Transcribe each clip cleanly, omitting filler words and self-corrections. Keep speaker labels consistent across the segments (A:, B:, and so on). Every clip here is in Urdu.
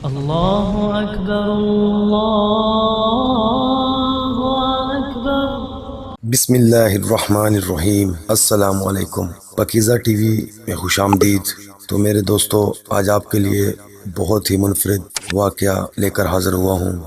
A: اللہ اکبر اللہ اکبر۔
B: بسم اللہ الرحمن الرحیم۔ السلام علیکم، پکیزہ ٹی وی میں خوش آمدید۔ تو میرے دوستو، آج آپ کے لیے بہت ہی منفرد واقعہ لے کر حاضر ہوا ہوں۔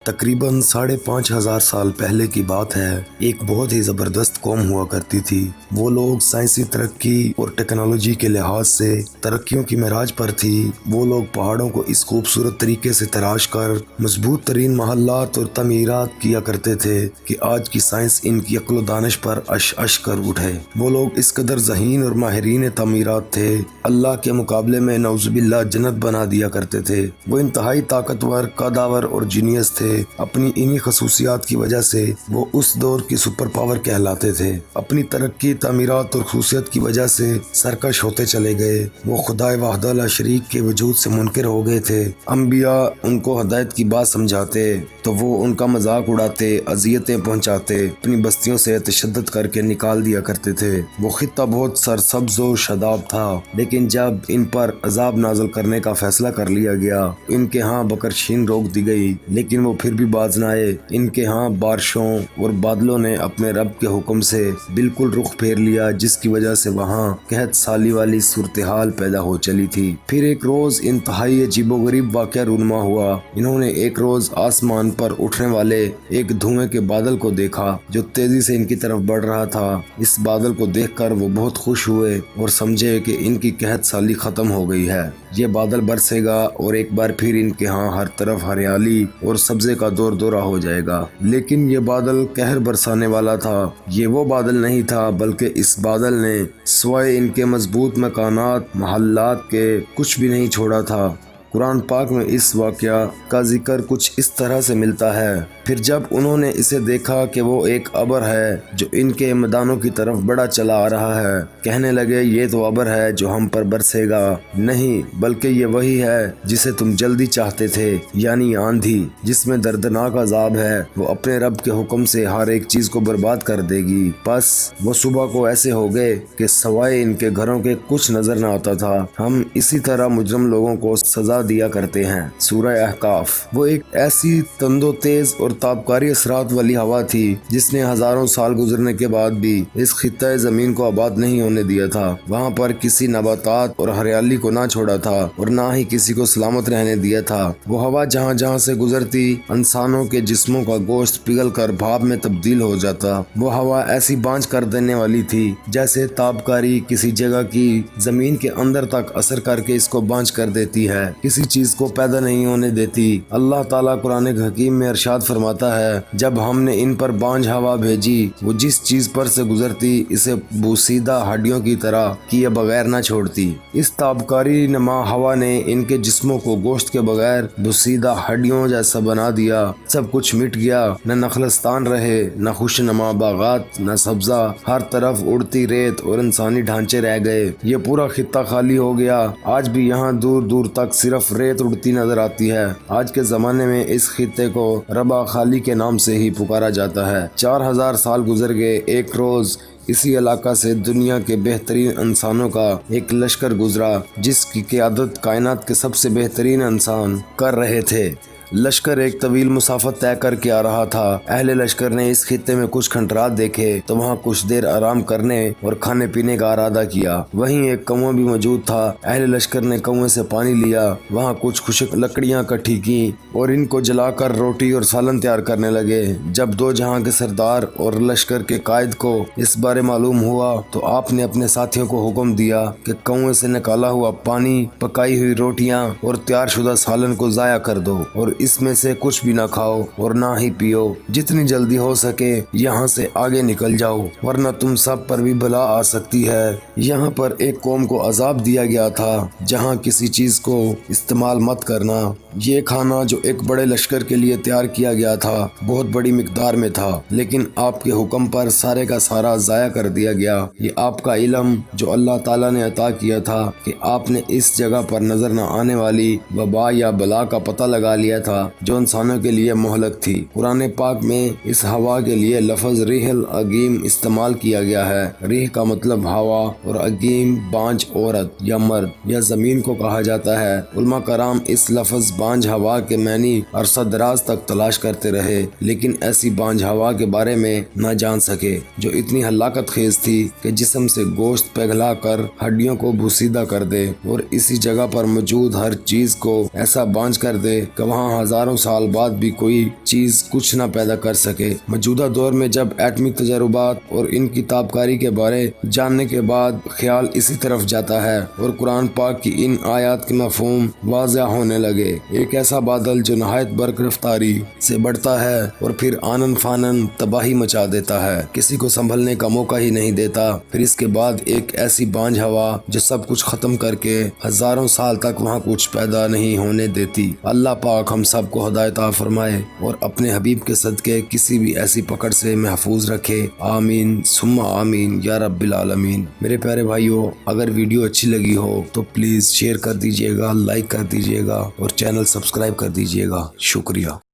B: تقریباً 5,500 سال پہلے کی بات ہے۔ ایک بہت ہی زبردست قوم ہوا کرتی تھی۔ وہ لوگ سائنسی ترقی اور ٹیکنالوجی کے لحاظ سے ترقیوں کی معراج پر تھی۔ وہ لوگ پہاڑوں کو اس خوبصورت طریقے سے تراش کر مضبوط ترین محلات اور تعمیرات کیا کرتے تھے کہ آج کی سائنس ان کی عقل و دانش پر اش اش کر اٹھے۔ وہ لوگ اس قدر ذہین اور ماہرین تعمیرات تھے، اللہ کے مقابلے میں نعوذ باللہ جنت بنا دیا کرتے تھے۔ وہ انتہائی طاقتور، قداور اور جینیس تھے۔ اپنی انہی خصوصیات کی وجہ سے وہ اس دور کی سپر پاور کہلاتے تھے۔ اپنی ترقی، تعمیرات اور خصوصیت کی وجہ سے سرکش ہوتے چلے گئے۔ وہ خدائے وحدہ لا شریک کے وجود سے منکر ہو گئے تھے۔ انبیاء ان کو ہدایت کی بات سمجھاتے تو وہ ان کا مذاق اڑاتے، اذیتیں پہنچاتے، اپنی بستیوں سے تشدد کر کے نکال دیا کرتے تھے۔ وہ خطہ بہت سرسبز و شاداب تھا، لیکن جب ان پر عذاب نازل کرنے کا فیصلہ کر لیا گیا، ان کے ہاں بکرشین روک دی گئی، لیکن وہ پھر بھی باز نہ آئے۔ ان کے ہاں بارشوں اور بادلوں نے اپنے رب کے حکم سے بالکل رخ پھیر لیا، جس کی وجہ سے وہاں قحط سالی والی صورتحال پیدا ہو چلی تھی۔ پھر ایک روز انتہائی عجیب و غریب واقعہ رونما ہوا۔ انہوں نے ایک روز آسمان پر اٹھنے والے ایک دھوئیں کے بادل کو دیکھا جو تیزی سے ان کی طرف بڑھ رہا تھا۔ اس بادل کو دیکھ کر وہ بہت خوش ہوئے اور سمجھے کہ ان کی قحط سالی ختم ہو گئی ہے۔ یہ بادل برسے گا اور ایک بار پھر ان کے ہاں ہر طرف ہریالی اور سبزے کا دور دورہ ہو جائے گا۔ لیکن یہ بادل قہر برسانے والا تھا۔ یہ وہ بادل نہیں تھا، بلکہ اس بادل نے سوائے ان کے مضبوط مکانات، محلات کے کچھ بھی نہیں چھوڑا تھا۔ قرآن پاک میں اس واقعہ کا ذکر کچھ اس طرح سے ملتا ہے: پھر جب انہوں نے اسے دیکھا کہ وہ ایک ابر ہے جو ان کے میدانوں کی طرف بڑا چلا آ رہا ہے، کہنے لگے یہ تو ابر ہے جو ہم پر برسے گا، نہیں بلکہ یہ وہی ہے جسے تم جلدی چاہتے تھے، یعنی آندھی جس میں دردناک عذاب ہے۔ وہ اپنے رب کے حکم سے ہر ایک چیز کو برباد کر دے گی۔ بس وہ صبح کو ایسے ہو گئے کہ سوائے ان کے گھروں کے کچھ نظر نہ آتا تھا۔ ہم اسی طرح مجرم لوگوں کو سزا دیا کرتے ہیں۔ سورہ احقاف۔ وہ ایک ایسی تند و تیز اور تابکاری اثرات والی ہوا تھی جس نے ہزاروں سال گزرنے کے بعد بھی اس خطہ زمین کو آباد نہیں ہونے دیا تھا۔ وہاں پر کسی نباتات اور ہریالی کو نہ چھوڑا تھا اور نہ ہی کسی کو سلامت رہنے دیا تھا۔ وہ ہوا جہاں جہاں سے گزرتی، انسانوں کے جسموں کا گوشت پگھل کر بھاپ میں تبدیل ہو جاتا۔ وہ ہوا ایسی بانجھ کر دینے والی تھی جیسے تابکاری کسی جگہ کی زمین کے اندر تک اثر کر کے اس کو بانجھ کر دیتی ہے، کسی چیز کو پیدا نہیں ہونے دیتی۔ اللہ تعالیٰ قرآن حکیم میں ارشاد فرماتا ہے: جب ہم نے ان پر بانجھ ہوا بھیجی، وہ جس چیز پر سے گزرتی اسے بوسیدہ ہڈیوں کی طرح کیے بغیر نہ چھوڑتی۔ اس تابکاری نما ہوا نے ان کے جسموں کو گوشت کے بغیر بوسیدہ ہڈیوں جیسا بنا دیا۔ سب کچھ مٹ گیا، نہ نخلستان رہے، نہ خوش نما باغات، نہ سبزہ، ہر طرف اڑتی ریت اور انسانی ڈھانچے رہ گئے۔ یہ پورا خطہ خالی ہو گیا۔ آج بھی یہاں دور دور تک صرف ریت اڑتی نظر آتی ہے۔ آج کے زمانے میں اس خطے کو ربا خالی کے نام سے ہی پکارا جاتا ہے۔ 4,000 سال گزر گئے۔ ایک روز اسی علاقہ سے دنیا کے بہترین انسانوں کا ایک لشکر گزرا جس کی قیادت کائنات کے سب سے بہترین انسان کر رہے تھے۔ لشکر ایک طویل مسافت طے کر کے آ رہا تھا۔ اہل لشکر نے اس خطے میں کچھ کھنڈرات دیکھے تو وہاں کچھ دیر آرام کرنے اور کھانے پینے کا ارادہ کیا۔ وہیں ایک کنواں بھی موجود تھا۔ اہل لشکر نے کنویں سے پانی لیا، وہاں کچھ خشک لکڑیاں اکٹھی کی اور ان کو جلا کر روٹی اور سالن تیار کرنے لگے۔ جب دو جہاں کے سردار اور لشکر کے قائد کو اس بارے معلوم ہوا تو آپ نے اپنے ساتھیوں کو حکم دیا کہ کنویں سے نکالا ہوا پانی، پکائی ہوئی روٹیاں اور تیار شدہ سالن کو ضائع کر دو اور اس میں سے کچھ بھی نہ کھاؤ اور نہ ہی پیو۔ جتنی جلدی ہو سکے یہاں سے آگے نکل جاؤ، ورنہ تم سب پر بھی بلا آ سکتی ہے۔ یہاں پر ایک قوم کو عذاب دیا گیا تھا جہاں کسی چیز کو استعمال مت کرنا۔ یہ کھانا جو ایک بڑے لشکر کے لیے تیار کیا گیا تھا بہت بڑی مقدار میں تھا، لیکن آپ کے حکم پر سارے کا سارا ضائع کر دیا گیا۔ یہ آپ کا علم جو اللہ تعالیٰ نے عطا کیا تھا کہ آپ نے اس جگہ پر نظر نہ آنے والی وبا یا بلا کا پتہ لگا لیا تھا جو انسانوں کے لیے مہلک تھی۔ قرآن پاک میں اس ہوا کے لیے لفظ ریح العقیم استعمال کیا گیا ہے۔ ریح کا مطلب ہوا اور عقیم بانجھ عورت یا مرد یا زمین کو کہا جاتا ہے۔ علماء کرام اس لفظ بانجھ ہوا کے معنی عرصہ دراز تک تلاش کرتے رہے لیکن ایسی بانجھ ہوا کے بارے میں نہ جان سکے جو اتنی ہلاکت خیز تھی کہ جسم سے گوشت پگھلا کر ہڈیوں کو بوسیدہ کر دے اور اسی جگہ پر موجود ہر چیز کو ایسا بانجھ کر دے کہ وہاں ہزاروں سال بعد بھی کوئی چیز کچھ نہ پیدا کر سکے۔ موجودہ دور میں جب ایٹمی تجربات اور ان کی تابکاری کے بارے جاننے کے بعد خیال اسی طرف جاتا ہے اور قرآن پاک کی ان آیات کے مفہوم واضح ہونے لگے۔ ایک ایسا بادل جو نہایت برق رفتاری سے بڑھتا ہے اور پھر آنن فانن تباہی مچا دیتا ہے، کسی کو سنبھلنے کا موقع ہی نہیں دیتا، پھر اس کے بعد ایک ایسی بانجھ ہوا جو سب کچھ ختم کر کے ہزاروں سال تک وہاں کچھ پیدا نہیں ہونے دیتی۔ اللہ پاک ہم سب کو ہدایت عطا فرمائے اور اپنے حبیب کے صدقے کسی بھی ایسی پکڑ سے محفوظ رکھے، آمین ثم آمین یا رب العالمین۔ میرے پیارے بھائیو، اگر ویڈیو اچھی لگی ہو تو پلیز شیئر کر دیجیے گا، لائک کر دیجیے گا اور چینل سبسکرائب کر دیجیے گا۔ شکریہ۔